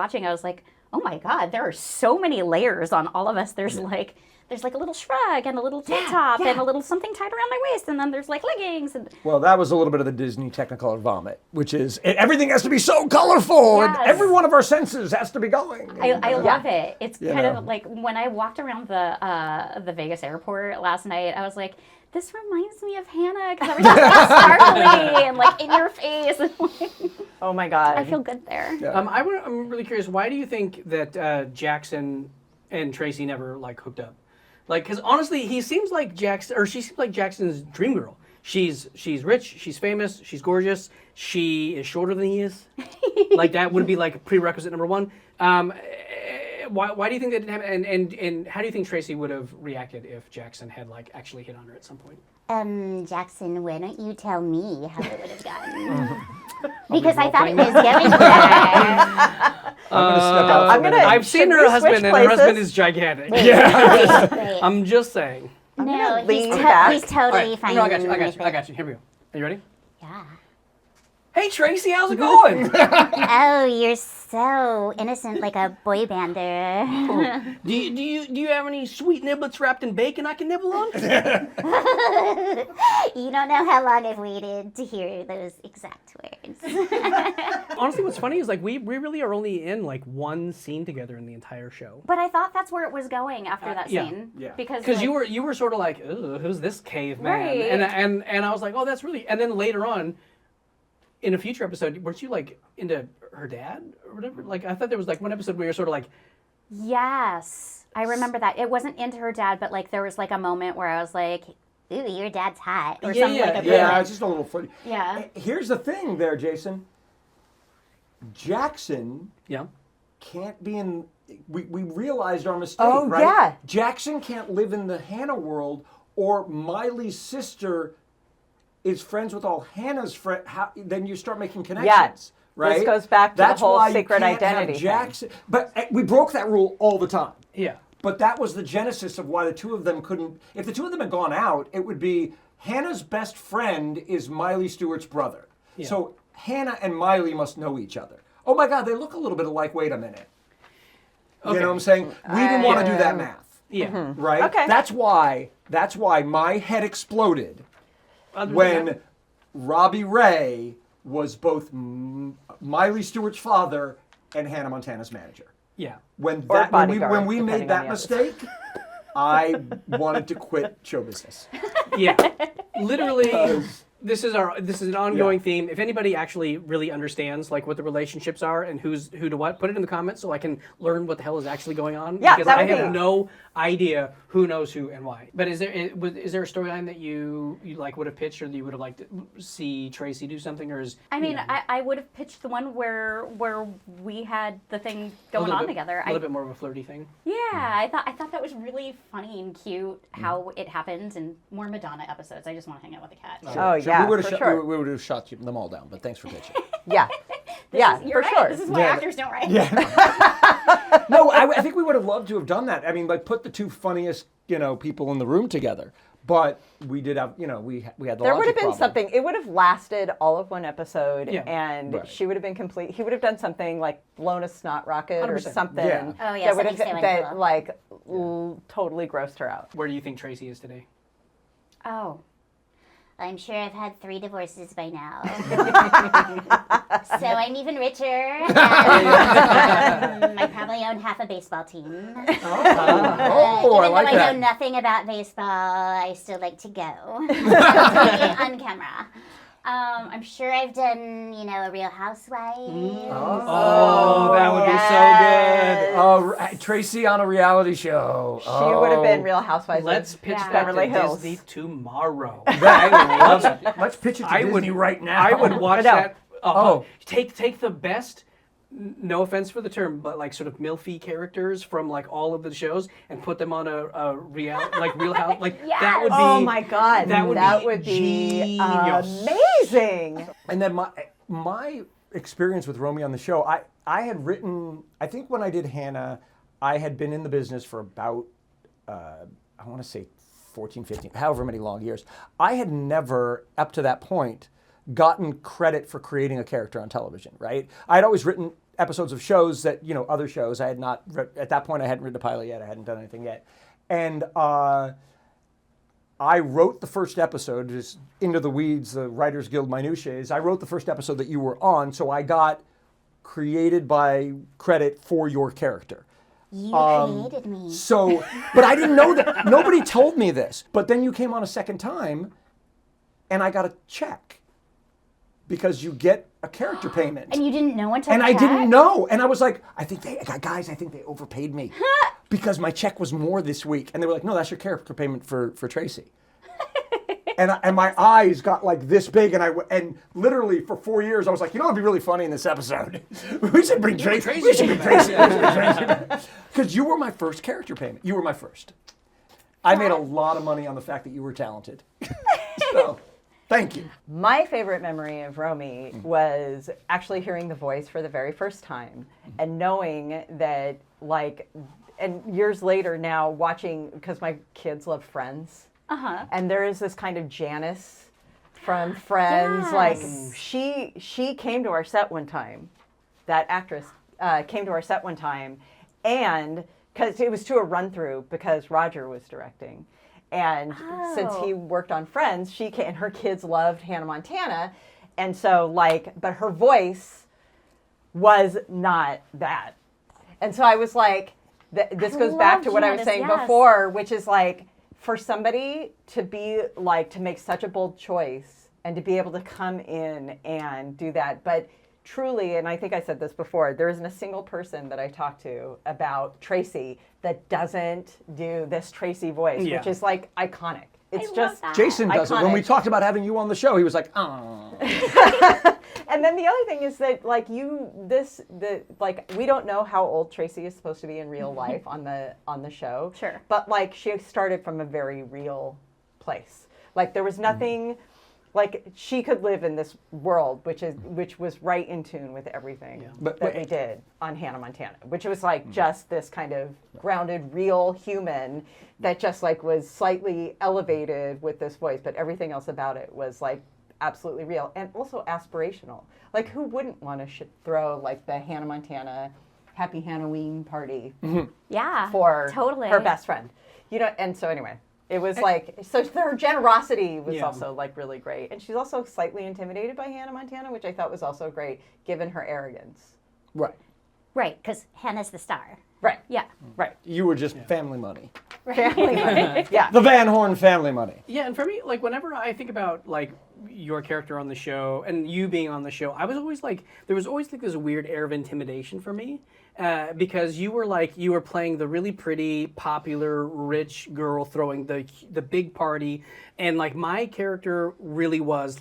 like, oh my God, there are so many layers on all of us. There's like a little shrug and a little tank top and a little something tied around my waist. And then there's like leggings. And Well, that was a little bit of the Disney Technicolor vomit, which is everything has to be so colorful, and Yes. every one of our senses has to be going. I love it. It's kind know. of like when I walked around the Vegas airport last night, I was like, this reminds me of Hannah because everything's so sparkly and like in your face. And, like, Oh my God. I feel good there. I'm really curious. Why do you think that Jackson and Tracy never like hooked up? Like, because honestly, she seems like Jackson's dream girl. She's rich, she's famous, she's gorgeous, she is shorter than he is. Like that would be like prerequisite number one. Why do you think that didn't happen? And how do you think Tracy would have reacted if Jackson had like actually hit on her at some point? Jackson, why don't you tell me how it would have gone? Because I thought it was going better. I'm going to step out. I'm gonna- I've seen should her we husband, switch and her husband places? is gigantic. Wait. I'm just saying. No, gonna he's, lean back. he's totally All right. fine. No, I got you. with it. Here we go. Are you ready? Yeah. Hey Tracy, how's it going? Oh, you're so innocent, like a boy bander. do you have any sweet niblets wrapped in bacon I can nibble on? You don't know how long I've waited to hear those exact words. Honestly, what's funny is like we really are only in like one scene together in the entire show. But I thought that's where it was going after that yeah, scene. yeah. Because Because like, you were sort of like, ugh, who's this caveman? Right. And I was like, oh, that's really. And then later on, in a future episode, weren't you like into her dad or whatever? Like I thought there was like one episode where you're sort of like, yes, I remember that. It wasn't into her dad, but like there was like a moment where I was like, Ooh, your dad's hot. or Yeah, something like a Yeah, it's just a little funny. Yeah. Here's the thing there, Jason. Jackson yeah, can't be in. We realized our mistake, Oh, right? yeah. Jackson can't live in the Hannah world, or Miley's sister is friends with all Hannah's friends. Then you start making connections, right? This goes back to That's the whole why you secret can't have identity thing. Jackson, but we broke that rule all the time. yeah. But that was the genesis of why the two of them couldn't. If the two of them had gone out, it would be Hannah's best friend is Miley Stewart's brother. Yeah. So Hannah and Miley must know each other. Oh my God, they look a little bit alike. Wait a minute. You know what I'm saying? We didn't want to do that math, Yeah. right? Okay. That's why my head exploded Other than when that- Robbie Ray was both Miley Stewart's father and Hannah Montana's manager. yeah. When Or that bodyguard, when we depending made on that the mistake, I wanted to quit show business. Yeah, literally. This is an ongoing theme. If anybody actually really understands like what the relationships are and who's who to what, put it in the comments so I can learn what the hell is actually going on. Yeah, because that I would have be- no idea who knows who and why. But is there a storyline that you like would have pitched or that you would have liked to see Tracy do something, or is I mean, I would have pitched the one where we had the thing a going little on bit- together. a little bit more of a flirty thing? Yeah, I thought that was really funny and cute how it happened, and more Madonna episodes. I just want to hang out with the cat. Oh, yeah, we would for have sure. we would have shot them all down. But thanks for pitching. Yeah. Yeah, You're for right. sure. This is why actors don't write. No, I think we would have loved to have done that. I mean, like put the two funniest people in the room together. But we did have we had the There would logic have been problem. something. It would have lasted all of one episode, Yeah. and Right. she would have been complete. He would have done something like blown a snot rocket or 100%. something. Yeah. Oh, yeah, that would have something so that cool. like totally grossed her out. Where do you think Tracy is today? Oh. I'm sure I've had 3 divorces by now. So I'm even richer. I probably own half a baseball team. Oh, Even I though like I that. know nothing about baseball, I still like to go on camera. I'm sure I've done, a Real Housewives. Oh, that would be so good. Tracy on a reality show. She would have been Real Housewives. Let's of pitch that Beverly to Hills. Disney tomorrow. Let's pitch it to Disney right now. I would watch No. that. Oh. Take the best. No offense for the term, but like sort of milfy characters from like all of the shows and put them on a Real House. Like that would be. Oh my God, that would be genius. amazing. And then my experience with Romi on the show, I had written, I think when I did Hannah, I had been in the business for about, I want to say 14, 15, however many long years. I had never, up to that point, gotten credit for creating a character on television, right? I had always written episodes of shows that, other shows I had not, at that point I hadn't written a pilot yet, I hadn't done anything yet. And I wrote the first episode, just into the weeds, the Writers Guild minutiae. I wrote the first episode that you were on, so I got created by credit for your character. You created me. So, but I didn't know that. Nobody told me this. But then you came on a second time, and I got a check. Because you get a character payment. And you didn't know until And the I check? didn't know. And I was like, I think they overpaid me. Because my check was more this week. And they were like, no, that's your character payment for Tracy. and my eyes got like this big. And literally for 4 years, I was like, it'd be really funny in this episode. We should bring Tracy. We should bring Tracy. Because you were my first character payment. You were my first. I made a lot of money on the fact that you were talented. So... Thank you. My favorite memory of Romi was actually hearing the voice for the very first time and knowing that, and years later now watching, because my kids love Friends. And there is this kind of Janice from Friends. Yes. Like, she came to our set one time. That actress came to our set one time. And because it was to a run-through because Roger was directing. And since he worked on Friends, she came, and her kids loved Hannah Montana. And so, but her voice was not that. And so I was like, this goes back to what I was saying before, which is for somebody to be to make such a bold choice and to be able to come in and do that. But truly, and I think I said this before, there isn't a single person that I talked to about Tracy that doesn't do this Tracy voice, which is iconic. It's just Jason does it. When we talked about having you on the show, he was like, oh. And then the other thing is that we don't know how old Tracy is supposed to be in real life on the show. Sure. But she started from a very real place. There was nothing. She could live in this world, which was right in tune with everything that we did on Hannah Montana, which was just this kind of grounded, real human that just was slightly elevated with this voice, but everything else about it was absolutely real and also aspirational. Who wouldn't want to throw the Hannah Montana Happy Halloween party for her best friend, and so anyway. It was so her generosity was also really great. And she's also slightly intimidated by Hannah Montana, which I thought was also great given her arrogance. Right. Right, because Hannah's the star. Right. Yeah. Right. You were just family money. Family money. Yeah. The Van Horn family money. Yeah, and for me, whenever I think about your character on the show and you being on the show, I was always there was always this weird air of intimidation for me. Because you were playing the really pretty, popular, rich girl throwing the big party, and my character really was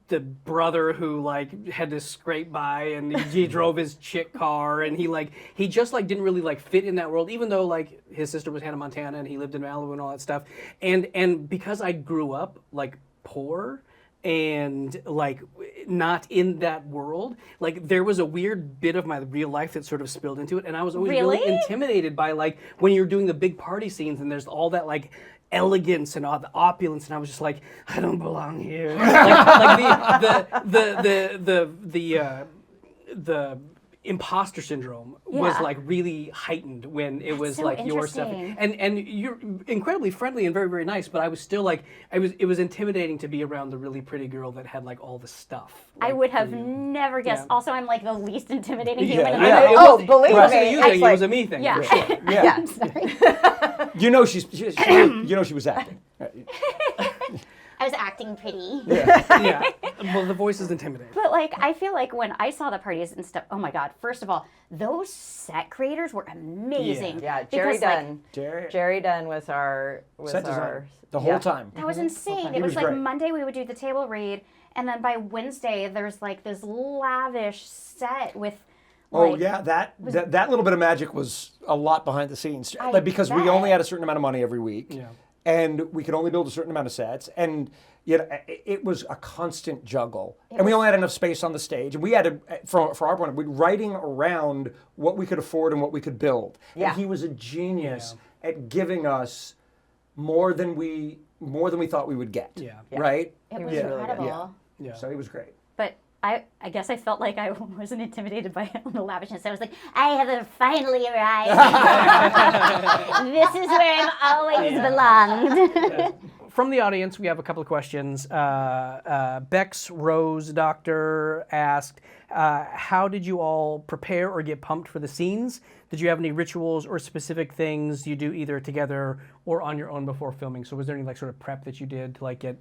the brother who had to scrape by, and he drove his chick car, and he just didn't really fit in that world, even though his sister was Hannah Montana and he lived in Malibu and all that stuff, and because I grew up poor. And not in that world, there was a weird bit of my real life that sort of spilled into it, and I was always really intimidated by when you're doing the big party scenes and there's all that elegance and all the opulence, and I was just I don't belong here. The imposter syndrome was Yeah. like really heightened when it was so like your stuff. interesting. And you're incredibly friendly and very, very nice, but I was still like, it was intimidating to be around the really pretty girl that had like all the stuff. I like, would for have you. never guessed. Yeah. Also, I'm like the least intimidating Yeah. human in the Yeah. world. It Oh, was- believe it wasn't me, a you it's thing, it like- was a me thing. Yeah. for sure. Yeah. Yeah, sorry. You know she was acting. I was acting pretty. Yeah. Well, the voice is intimidating. But like, I feel like when I saw the parties and stuff, oh my God, first of all, those set creators were amazing. Yeah, Jerry Because, like, Dunn. Jerry Dunn was our Set designer our the whole time. that was insane. He It was was like great. Monday we would do the table read, and then by Wednesday there's like this lavish set with. Oh like, yeah, that little bit of magic was a lot behind the scenes, I like, because we bet. only had a certain amount of money every week, Yeah. and we could only build a certain amount of sets, and it was a constant juggle, and we only had enough space on the stage, and we had to, for our point, we're writing around what we could afford and what we could build. Yeah. And he was a genius at giving us more than we thought we would get. Yeah. Right. It was Yeah. incredible. Yeah. So he was great. But I guess I felt like I wasn't intimidated by the lavishness. I was like, I have finally arrived. This is where I've always belonged. From the audience, we have a couple of questions. Bex Rose Doctor asked, how did you all prepare or get pumped for the scenes? Did you have any rituals or specific things you do either together or on your own before filming? So was there any like sort of prep that you did to like get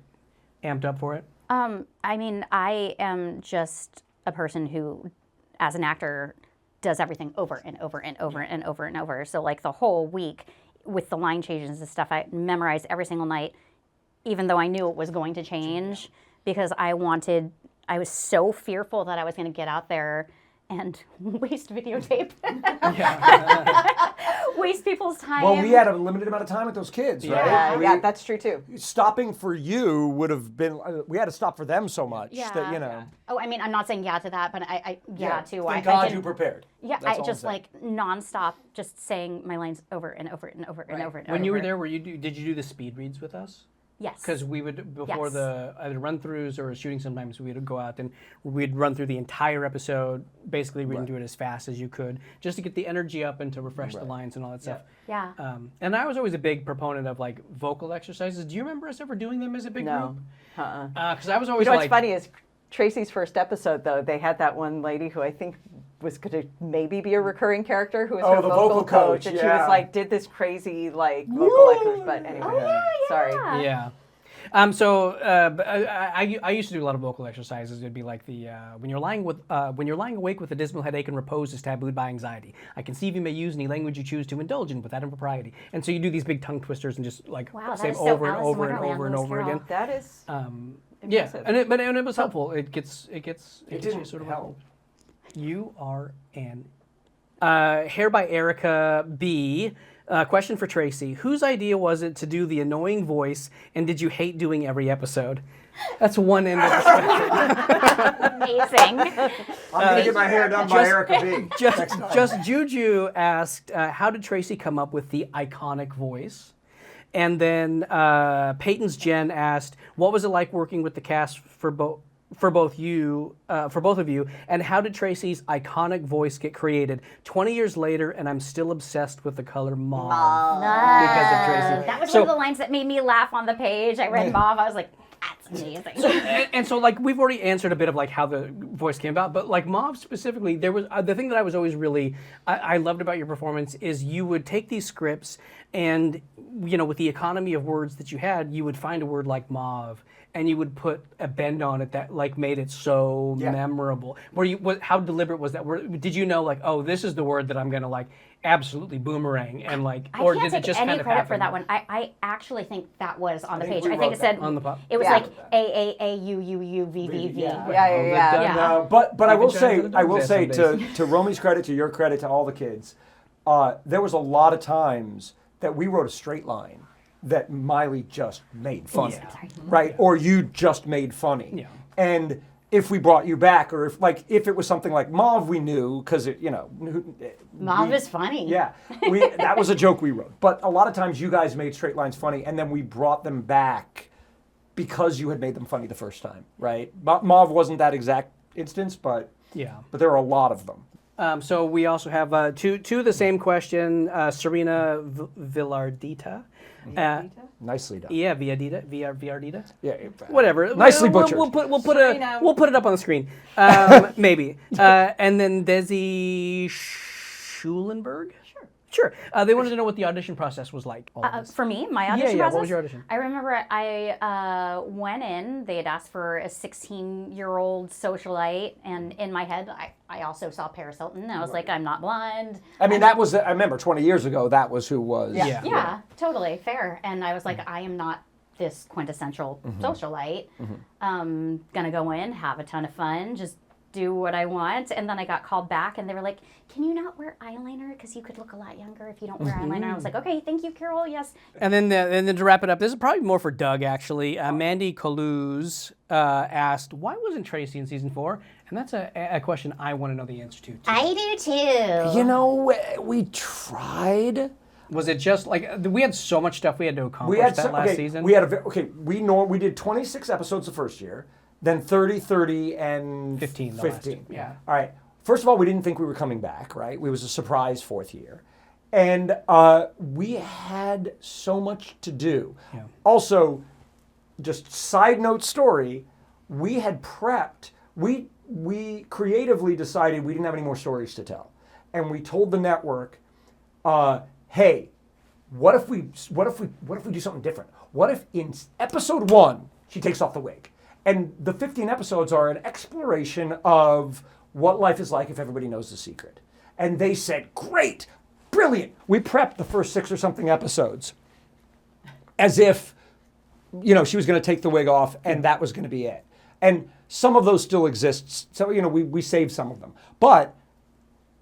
amped up for it? I mean, I am just a person who, as an actor, does everything over and over and over and over and over. So like the whole week with the line changes and stuff, I memorized every single night, even though I knew it was going to change, because I was so fearful that I was going to get out there and waste videotape, waste people's time. Well, we had a limited amount of time with those kids, right? Yeah, that's true too. Stopping for you would have been. We had to stop for them so much that you know. Oh, I mean, I'm not saying yeah to that, but I too. Thank I God didn't- you prepared. Yeah, That's I all just I'm saying. like nonstop, just saying my lines over and over and over and over and over. When you were there, did you do the speed reads with us? Yes. Because we would, before Yes. the either run-throughs or shooting sometimes, we would go out and we'd run through the entire episode, basically reading through it as fast as you could, just to get the energy up and to refresh the lines and all that stuff. Yeah. And I was always a big proponent of like vocal exercises. Do you remember us ever doing them as a big No. group? Because I was always You know like... what's funny is Tracy's first episode, though, they had that one lady who I think was going to maybe be a recurring character who was her the vocal vocal coach, and she yeah. was like, did this crazy like vocal exercise, but anyway, sorry. Yeah. So I used to do a lot of vocal exercises. It'd be like the when you're lying awake with a dismal headache and repose is tabooed by anxiety. I conceive you may use any language you choose to indulge in without impropriety. And so you do these big tongue twisters and just like Wow, that say is them so over and Alice in over and Wonderland, over and Lewis over Carroll. again. That is Yeah, impressive. and it was helpful. It gets you didn't sort of help. You are an Hair by Erica B. Question for Tracy: whose idea was it to do the annoying voice, and did you hate doing every episode? That's one end of the spectrum. Amazing. I'm gonna get my hair done by Erica B. Just Juju asked, how did Tracy come up with the iconic voice? And then Peyton's Jen asked, what was it like working with the cast for both of you, and how did Tracy's iconic voice get created 20 years later, and I'm still obsessed with the color mauve because of Tracy. That was So- one of the lines that made me laugh on the page. I read mauve. I was like, that's amazing. and so like we've already answered a bit of like how the voice came about, but like mauve specifically, there was the thing that I was always really I loved about your performance is you would take these scripts and with the economy of words that you had, you would find a word like mauve and you would put a bend on it that like made it so memorable. How deliberate was that word? Did you know like, oh, this is the word that I'm gonna like absolutely boomerang and like, or I can't did it take just any kind of credit happen? for that one. I actually think that was on the think page. we I think wrote it said that on the pop. it was Yeah. like AAAUUUVVV. Yeah. But I will Even say, Jonathan Douglas some to Romi's credit, to your credit, to all the kids, there was a lot of times that we wrote a straight line that Miley just made funny, right? Or you just made funny. Yeah. And if we brought you back, or if it was something like mauve, we knew because Mauve is funny. Yeah, that was a joke we wrote. But a lot of times you guys made straight lines funny, and then we brought them back because you had made them funny the first time, right? Mauve wasn't that exact instance, but there are a lot of them. So we also have two of the same question. Serena Villardita. Nicely done. Yeah, Villardita. Yeah. Whatever. Nicely butchered. We'll put Serena. we'll put it up on the screen. Maybe. And then Desi Schulenberg. Sure. They wanted to know what the audition process was like. For me, my audition process? What was your audition? I remember I went in, they had asked for a 16-year-old socialite, and in my head, I also saw Paris Hilton. I was like, I'm not blonde. I mean, that was, I remember 20 years ago, that was who was. Yeah, totally, fair. And I was like, I am not this quintessential socialite. Gonna go in, have a ton of fun, just do what I want. And then I got called back and they were like, can you not wear eyeliner? Because you could look a lot younger if you don't wear eyeliner. I was like, okay, thank you, Carol, yes. And then to wrap it up, this is probably more for Doug, actually. Mandy Kaluz asked, why wasn't Tracy in season 4? And that's a question I want to know the answer to, too. I do too. You know, we tried. Was it just like, we had so much stuff we had to accomplish last season? We did 26 episodes the first year, then 30, 30, and 15. 15. Yeah. All right. First of all, we didn't think we were coming back, right? It was a surprise 4th year. And we had so much to do. Yeah. Also, just side note story, we had prepped, we creatively decided we didn't have any more stories to tell. And we told the network, hey, what if we do something different? What if in episode 1 she takes off the wig? And the 15 episodes are an exploration of what life is like if everybody knows the secret. And they said, great, brilliant. We prepped the first 6 or something episodes as if, you know, she was going to take the wig off and that was going to be it. And some of those still exist. So, you know, we saved some of them. But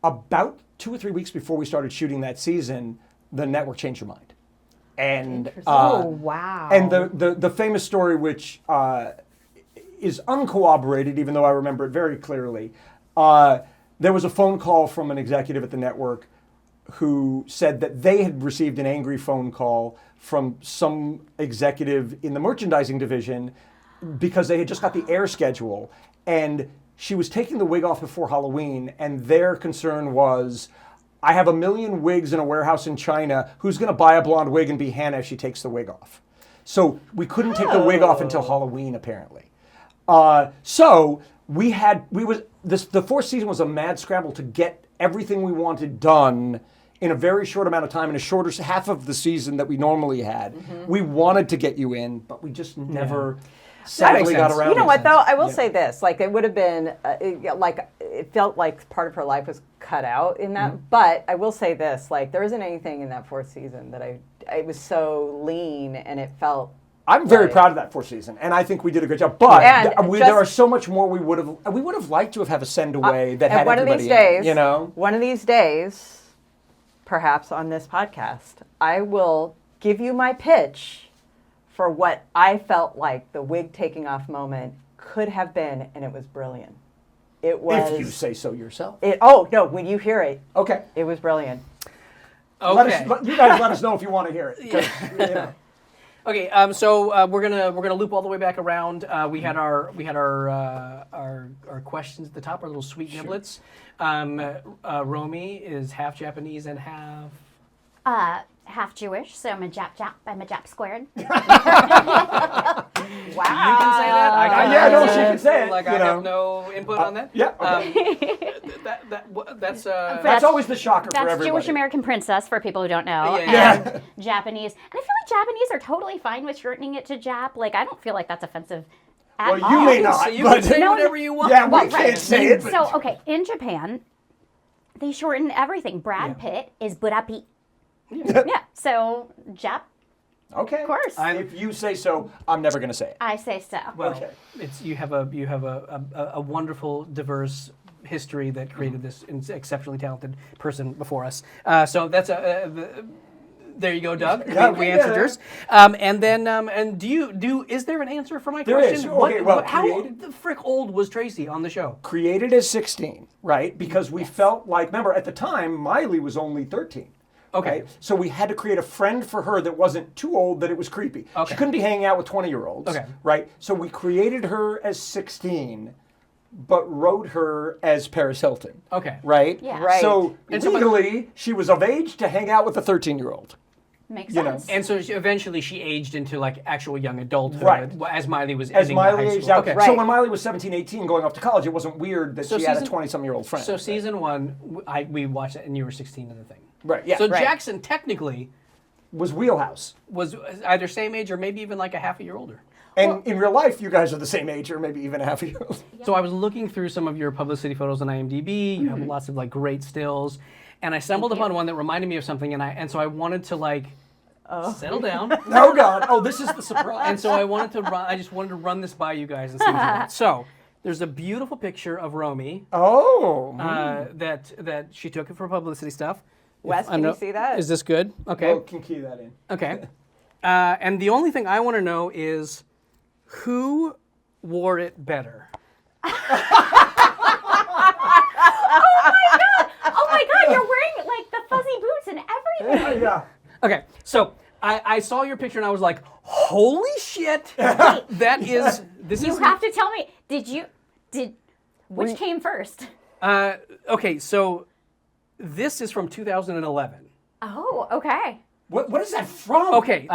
about 2 or 3 weeks before we started shooting that season, the network changed their mind. And oh, wow. And the famous story, which is uncorroborated, even though I remember it very clearly, there was a phone call from an executive at the network who said that they had received an angry phone call from some executive in the merchandising division because they had just got the air schedule, and she was taking the wig off before Halloween, and their concern was, I have 1 million wigs in a warehouse in China. Who's going to buy a blonde wig and be Hannah if she takes the wig off? So we couldn't take the wig off until Halloween, apparently. So the 4th season was a mad scramble to get everything we wanted done in a very short amount of time, in a shorter half of the season that we normally had. We wanted to get you in, but we just never sadly got around. You know what, though? I will say this. Like, it would have been, it felt like part of her life was cut out in that. But I will say this. Like, there isn't anything in that 4th season that it was so lean and it felt... I'm very proud of that 4th season, and I think we did a great job. But there are so much more we would have liked to have a send away that had one everybody of these days, in, you know? One of these days, perhaps on this podcast, I will give you my pitch for what I felt like the wig taking off moment could have been, and it was brilliant. It was. If you say so yourself. Oh no! When you hear it, okay, it was brilliant. Okay, you guys let us know if you want to hear it. You know. Okay, so we're gonna loop all the way back around. We had our questions at the top, our little sweet niblets. Romi is half Japanese and half Half Jewish, so I'm a Jap. I'm a Jap squared. Wow. You can say that. She can say it. Like I have no input on that. Yeah. Okay. That's always the shocker for everybody. That's Jewish American princess for people who don't know. Yeah. And Japanese. And I feel like Japanese are totally fine with shortening it to Jap. Like, I don't feel like that's offensive at all. Well, you may not. You can say whatever you want. Yeah, we can't say it. So, okay, in Japan, they shorten everything. Brad Pitt is Burapi. Yeah. So, Jap. Okay. Of course. If you say so, I'm never going to say it. I say so. Well, you have a wonderful, diverse history that created this exceptionally talented person before us. So that's there you go, Doug. We answered yours. And then, is there an answer for my question? There is. Okay, How the frick old was Tracy on the show? Created as 16, right? Because we felt like, remember, at the time, Miley was only 13. Okay. Right? So we had to create a friend for her that wasn't too old that it was creepy. Okay. She couldn't be hanging out with 20-year-olds. Okay. Right? So we created her as 16, but wrote her as Paris Hilton. Okay. Right? Yeah. Right. So And so legally, she was of age to hang out with a 13-year-old. Makes You know. sense. And so eventually she aged into like actual young adulthood Right. as Miley was As ending Miley high aged school. out. Okay. So Right. when Miley was 17, 18, going off to college, it wasn't weird that So she had a season- 20-some-year-old friend. So season 1, we watched it and you were 16 in the thing. Right, yeah. So right. Jackson technically was Wheelhouse. was either same age or maybe even like a half a year older. And in real life, you guys are the same age or maybe even a half a year old. So I was looking through some of your publicity photos on IMDb. You have lots of like great stills, and I stumbled upon one that reminded me of something, and so I wanted to like settle down. Oh, God. Oh, this is the surprise. And so I just wanted to run this by you guys and see what you think. So there's a beautiful picture of Romi Oh. that she took for publicity stuff. Wes, can you see that? Is this good? Okay. Oh, can key that in. Okay. And the only thing I want to know is who wore it better? Oh my God, you're wearing like the fuzzy boots and everything. Yeah. Okay, so I saw your picture and I was like, holy shit! This You is have to tell me. Which came first? okay, so this is from 2011. Oh, okay. What is that from? Okay,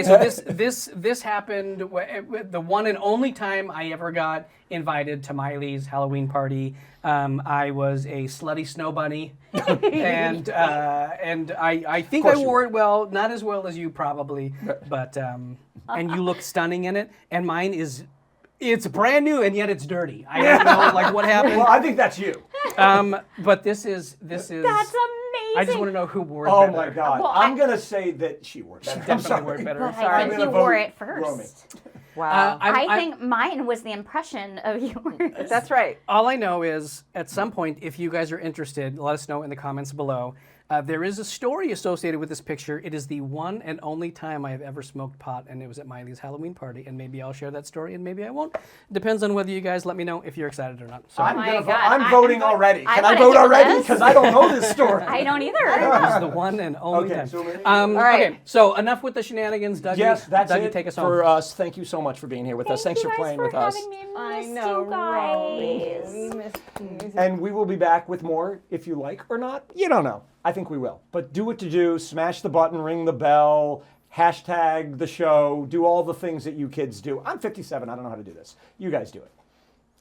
so this happened the one and only time I ever got invited to Miley's Halloween party. I was a slutty snow bunny, and I think I wore it well, not as well as you probably, but and you look stunning in it, and mine is. It's brand new and yet it's dirty. I don't know like what happened. Well, I think that's you. But this is. That's amazing. I just want to know who wore it Oh, better. my God. Well, I'm going to say that she wore it better. I'm Definitely sorry. wore it better. But Sorry. I I'm think gonna you wore vote it first. Romi. Wow. I think mine was the impression of yours. That's right. All I know is, at some point, if you guys are interested, let us know in the comments below. There is a story associated with this picture. It is the one and only time I have ever smoked pot, and it was at Miley's Halloween party. And maybe I'll share that story, and maybe I won't. Depends on whether you guys let me know if you're excited or not. So I'm, my gonna vote. God. I'm voting already. I Can I wanna vote hear already? this. Because I don't know this story. I don't either. this is the one and only Okay, time. so All right. Okay, so enough with the shenanigans. Dougie, Yes, that's Dougie, it take us home. for us. Thank you so much for being here with us. Thanks for playing with us. I Missed know, you guys. Romi. We missed you. And we will be back with more if you like or not. You don't know. I think we will. But do what to do. Smash the button, ring the bell, hashtag the show, do all the things that you kids do. I'm 57. I don't know how to do this. You guys do it.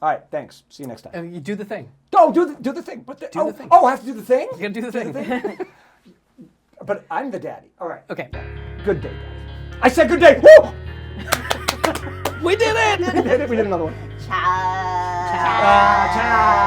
All right. Thanks. See you next time. And you do the thing. Oh, do the thing. But the thing. Oh, I have to do the thing? You gotta do the thing. But I'm the daddy. All right. Okay. Good day, daddy. I said good day. Woo! We did it! We did it. We did another one. Ciao. Ciao.